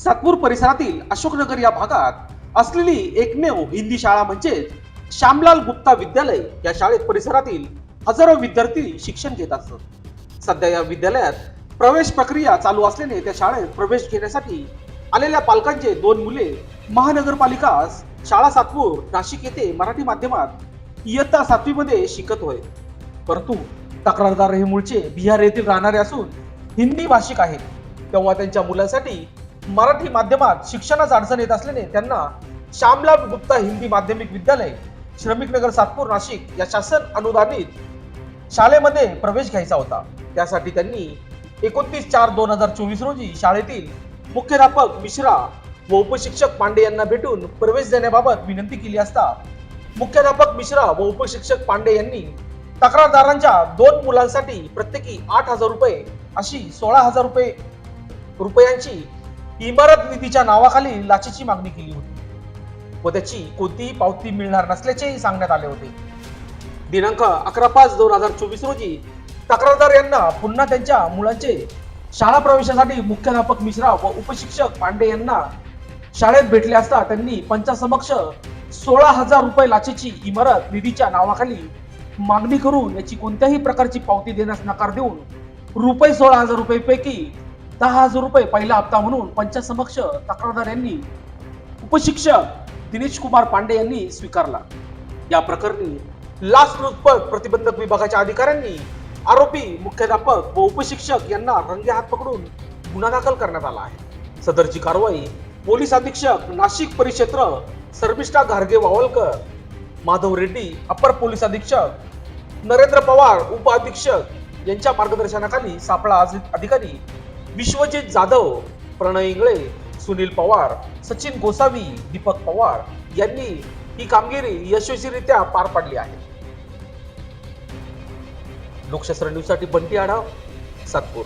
सातपूर परिसरातील अशोकनगर या भागात असलेली एकमेव हिंदी शाळा म्हणजे श्यामलाल गुप्ता विद्यालय. या शाळेत परिसरातील हजारो विद्यार्थी शिक्षण घेत असतात. सध्या या विद्यालयात प्रवेश प्रक्रिया चालू असल्याने त्या शाळेत प्रवेश घेण्यासाठी आलेल्या पालकांचे 2 मुले महानगरपालिका शाळा सातपूर नाशिक येथे मराठी माध्यमात इयत्ता 7वी मध्ये शिकत होते. परंतु तक्रारदार हे मूळचे बिहार येथील राहणारे असून हिंदी भाषिक आहेत. तेव्हा त्यांच्या मुलांसाठी मराठी माध्यमात शिक्षणास अडचण येत असल्याने त्यांना श्यामलाल गुप्ता हिंदी माध्यमिक विद्यालय श्रमिक नगर सातपूर नाशिक या शासन अनुदानित शाळेमध्ये प्रवेश घ्यायचा होता. त्यासाठी त्यांनी 29/4/2024 रोजी शाळेतील मुख्याध्यापक मिश्रा व उपशिक्षक पांडे यांना भेटून प्रवेश देण्याबाबत विनंती केली असता मुख्याध्यापक मिश्रा व उपशिक्षक पांडे यांनी तक्रारदारांच्या 2 मुलांसाठी प्रत्येकी 8,000 रुपये अशी 16,000 रुपयांची इमारत निधीच्या नावाखाली लाचेची मागणी केली होती व त्याची कोणतीही पावती मिळणार नसल्याचेही सांगण्यात आले होते. दिनांक 11/5/2024 रोजी तक्रारदार यांना पुन्हा त्यांच्या मुलांचे शाळा प्रवेशासाठी मुख्याध्यापक मिश्रा व उपशिक्षक पांडे यांना शाळेत भेटले असता त्यांनी पंचासमक्ष 16,000 रुपये लाचेची इमारत निधीच्या नावाखाली मागणी करून याची कोणत्याही प्रकारची पावती देण्यास नकार देऊन रुपये 16,000 रुपयेपैकी 10,000 रुपये पहिला हप्ता म्हणून पंचासमक्ष तक्रारदार यांनी उपशिक्षक दिनेश कुमार पांडे यांनी स्वीकारला. या प्रकरणी लाचलुचपत प्रतिबंधक विभागाच्या अधिकाऱ्यांनी आरोपी मुख्याध्यापक व उपशिक्षक यांना रंगे हात पकडून गुन्हा दाखल करण्यात आला आहे. सदरची कारवाई पोलीस अधीक्षक नाशिक परिक्षेत्र शर्मिष्ठा घारगे वावलकर, माधव रेड्डी अपर पोलीस अधीक्षक, नरेंद्र पवार उप अधीक्षक यांच्या मार्गदर्शनाखाली सापळा अधिकारी विश्वजित जाधव, प्रणय इंगळे, सुनील पवार, सचिन गोसावी, दीपक पवार यांनी ही कामगिरी यशस्वीरित्या पार पाडली आहे. लोकशास्त्र न्यूज साठी बंटी आढाव, सातपूर.